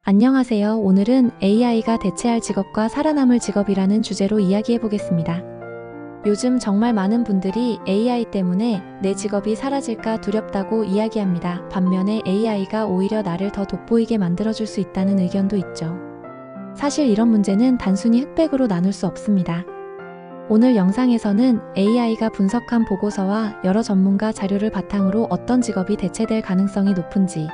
안녕하세요. 오늘은 AI가 대체할 직업과 살아남을 직업이라는 주제로 이야기해 보겠습니다. 요즘 정말 많은 분들이 AI 때문에 내 직업이 사라질까 두렵다고 이야기합니다. 반면에 AI가 오히려 나를 더 돋보이게 만들어줄 수 있다는 의견도 있죠. 사실 이런 문제는 단순히 흑백으로 나눌 수 없습니다. 오늘 영상에서는 AI가 분석한 보고서와 여러 전문가 자료를 바탕으로 어떤 직업이 대체될 가능성이 높은지,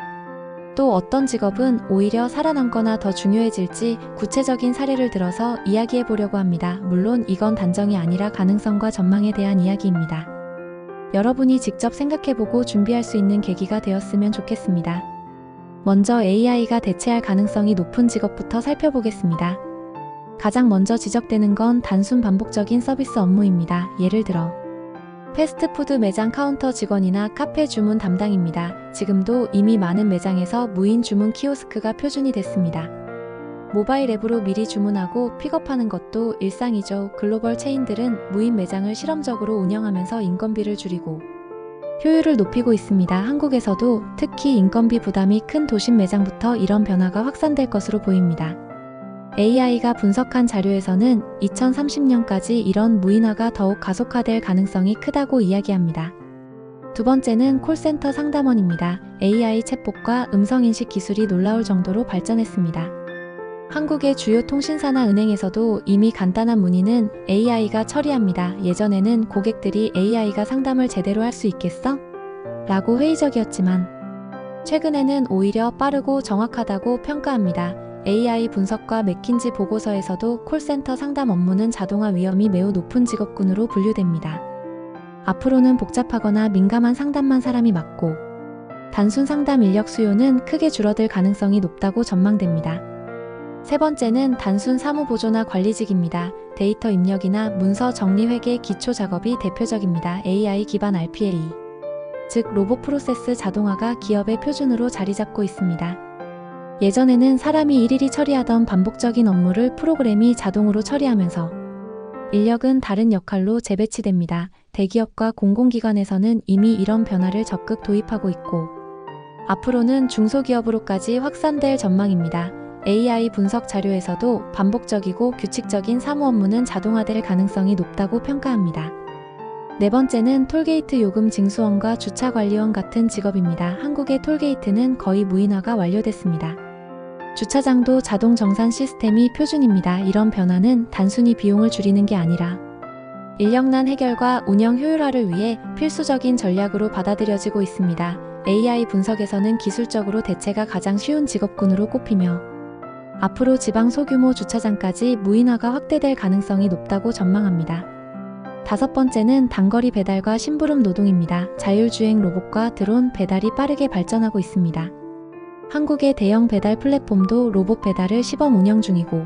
또 어떤 직업은 오히려 살아남거나 더 중요해질지 구체적인 사례를 들어서 이야기해 보려고 합니다. 물론 이건 단정이 아니라 가능성과 전망에 대한 이야기입니다. 여러분이 직접 생각해보고 준비할 수 있는 계기가 되었으면 좋겠습니다. 먼저 AI가 대체할 가능성이 높은 직업부터 살펴보겠습니다. 가장 먼저 지적되는 건 단순 반복적인 서비스 업무입니다. 예를 들어 패스트푸드 매장 카운터 직원이나 카페 주문 담당입니다. 지금도 이미 많은 매장에서 무인 주문 키오스크가 표준이 됐습니다. 모바일 앱으로 미리 주문하고 픽업하는 것도 일상이죠. 글로벌 체인들은 무인 매장을 실험적으로 운영하면서 인건비를 줄이고 효율을 높이고 있습니다. 한국에서도 특히 인건비 부담이 큰 도심 매장부터 이런 변화가 확산될 것으로 보입니다. AI가 분석한 자료에서는 2030년까지 이런 무인화가 더욱 가속화될 가능성이 크다고 이야기합니다. 두 번째는 콜센터 상담원입니다. AI 챗봇과 음성인식 기술이 놀라울 정도로 발전했습니다. 한국의 주요 통신사나 은행에서도 이미 간단한 문의는 AI가 처리합니다. 예전에는 고객들이 AI가 상담을 제대로 할 수 있겠어? 라고 회의적이었지만 최근에는 오히려 빠르고 정확하다고 평가합니다. AI 분석과 맥킨지 보고서에서도 콜센터 상담 업무는 자동화 위험이 매우 높은 직업군으로 분류됩니다. 앞으로는 복잡하거나 민감한 상담만 사람이 맡고 단순 상담 인력 수요는 크게 줄어들 가능성이 높다고 전망됩니다. 세 번째는 단순 사무보조나 관리직입니다. 데이터 입력이나 문서 정리 회계 기초 작업이 대표적입니다. AI 기반 RPA, 즉 로봇 프로세스 자동화가 기업의 표준으로 자리 잡고 있습니다. 예전에는 사람이 일일이 처리하던 반복적인 업무를 프로그램이 자동으로 처리하면서 인력은 다른 역할로 재배치됩니다. 대기업과 공공기관에서는 이미 이런 변화를 적극 도입하고 있고 앞으로는 중소기업으로까지 확산될 전망입니다. AI 분석 자료에서도 반복적이고 규칙적인 사무 업무는 자동화될 가능성이 높다고 평가합니다. 네 번째는 톨게이트 요금 징수원과 주차관리원 같은 직업입니다. 한국의 톨게이트는 거의 무인화가 완료됐습니다. 주차장도 자동 정산 시스템이 표준입니다. 이런 변화는 단순히 비용을 줄이는 게 아니라 인력난 해결과 운영 효율화를 위해 필수적인 전략으로 받아들여지고 있습니다. AI 분석에서는 기술적으로 대체가 가장 쉬운 직업군으로 꼽히며 앞으로 지방 소규모 주차장까지 무인화가 확대될 가능성이 높다고 전망합니다. 다섯 번째는 단거리 배달과 심부름 노동입니다. 자율주행 로봇과 드론 배달이 빠르게 발전하고 있습니다. 한국의 대형 배달 플랫폼도 로봇 배달을 시범 운영 중이고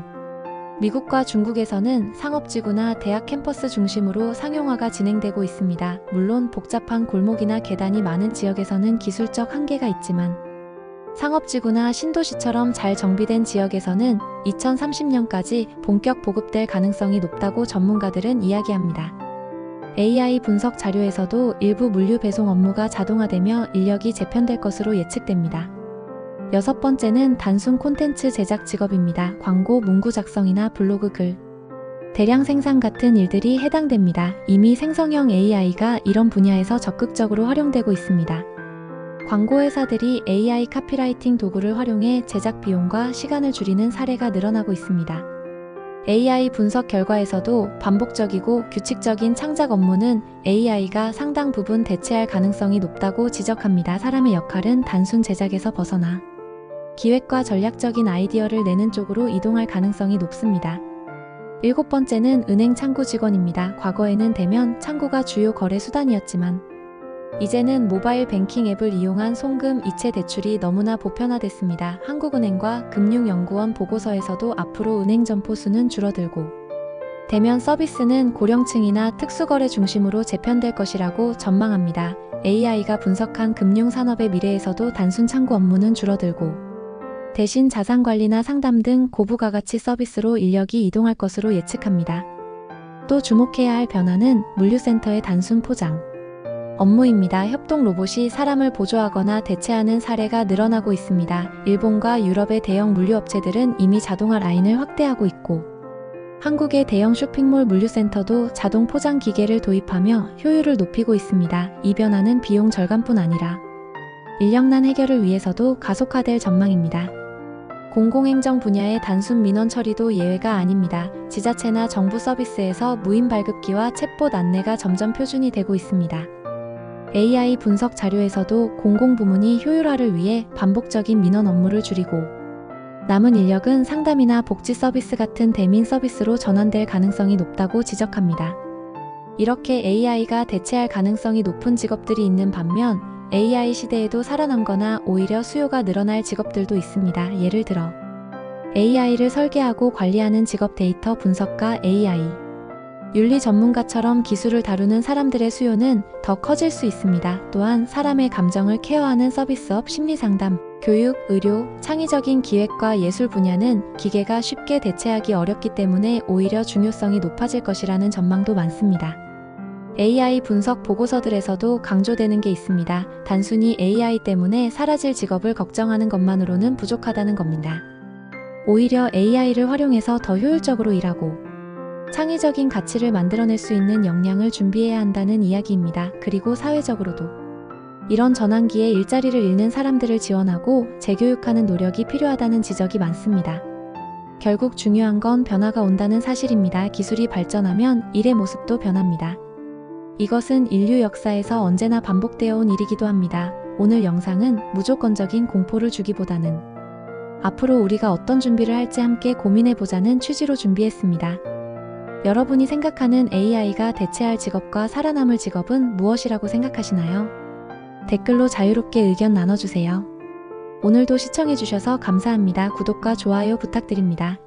미국과 중국에서는 상업지구나 대학 캠퍼스 중심으로 상용화가 진행되고 있습니다. 물론 복잡한 골목이나 계단이 많은 지역에서는 기술적 한계가 있지만 상업지구나 신도시처럼 잘 정비된 지역에서는 2030년까지 본격 보급될 가능성이 높다고 전문가들은 이야기합니다. AI 분석 자료에서도 일부 물류 배송 업무가 자동화되며 인력이 재편될 것으로 예측됩니다. 여섯 번째는 단순 콘텐츠 제작 직업입니다. 광고, 문구 작성이나 블로그 글, 대량 생산 같은 일들이 해당됩니다. 이미 생성형 AI가 이런 분야에서 적극적으로 활용되고 있습니다. 광고회사들이 AI 카피라이팅 도구를 활용해 제작 비용과 시간을 줄이는 사례가 늘어나고 있습니다. AI 분석 결과에서도 반복적이고 규칙적인 창작 업무는 AI가 상당 부분 대체할 가능성이 높다고 지적합니다. 사람의 역할은 단순 제작에서 벗어나 기획과 전략적인 아이디어를 내는 쪽으로 이동할 가능성이 높습니다. 일곱 번째는 은행 창구 직원입니다. 과거에는 대면 창구가 주요 거래 수단이었지만 이제는 모바일 뱅킹 앱을 이용한 송금, 이체 대출이 너무나 보편화됐습니다. 한국은행과 금융연구원 보고서에서도 앞으로 은행 점포 수는 줄어들고 대면 서비스는 고령층이나 특수거래 중심으로 재편될 것이라고 전망합니다. AI가 분석한 금융산업의 미래에서도 단순 창구 업무는 줄어들고 대신 자산관리나 상담 등 고부가가치 서비스로 인력이 이동할 것으로 예측합니다. 또 주목해야 할 변화는 물류센터의 단순 포장, 업무입니다. 협동 로봇이 사람을 보조하거나 대체하는 사례가 늘어나고 있습니다. 일본과 유럽의 대형 물류업체들은 이미 자동화 라인을 확대하고 있고, 한국의 대형 쇼핑몰 물류센터도 자동 포장 기계를 도입하며 효율을 높이고 있습니다. 이 변화는 비용 절감뿐 아니라 인력난 해결을 위해서도 가속화될 전망입니다. 공공행정 분야의 단순 민원 처리도 예외가 아닙니다. 지자체나 정부 서비스에서 무인 발급기와 챗봇 안내가 점점 표준이 되고 있습니다. AI 분석 자료에서도 공공부문이 효율화를 위해 반복적인 민원 업무를 줄이고, 남은 인력은 상담이나 복지 서비스 같은 대민 서비스로 전환될 가능성이 높다고 지적합니다. 이렇게 AI가 대체할 가능성이 높은 직업들이 있는 반면, AI 시대에도 살아남거나 오히려 수요가 늘어날 직업들도 있습니다. 예를 들어 AI를 설계하고 관리하는 직업, 데이터 분석가, AI 윤리 전문가처럼 기술을 다루는 사람들의 수요는 더 커질 수 있습니다. 또한 사람의 감정을 케어하는 서비스업, 심리상담, 교육, 의료, 창의적인 기획과 예술 분야는 기계가 쉽게 대체하기 어렵기 때문에 오히려 중요성이 높아질 것이라는 전망도 많습니다. AI 분석 보고서들에서도 강조되는 게 있습니다. 단순히 AI 때문에 사라질 직업을 걱정하는 것만으로는 부족하다는 겁니다. 오히려 AI를 활용해서 더 효율적으로 일하고 창의적인 가치를 만들어낼 수 있는 역량을 준비해야 한다는 이야기입니다. 그리고 사회적으로도 이런 전환기에 일자리를 잃는 사람들을 지원하고 재교육하는 노력이 필요하다는 지적이 많습니다. 결국 중요한 건 변화가 온다는 사실입니다. 기술이 발전하면 일의 모습도 변합니다. 이것은 인류 역사에서 언제나 반복되어 온 일이기도 합니다. 오늘 영상은 무조건적인 공포를 주기보다는 앞으로 우리가 어떤 준비를 할지 함께 고민해보자는 취지로 준비했습니다. 여러분이 생각하는 AI가 대체할 직업과 살아남을 직업은 무엇이라고 생각하시나요? 댓글로 자유롭게 의견 나눠주세요. 오늘도 시청해주셔서 감사합니다. 구독과 좋아요 부탁드립니다.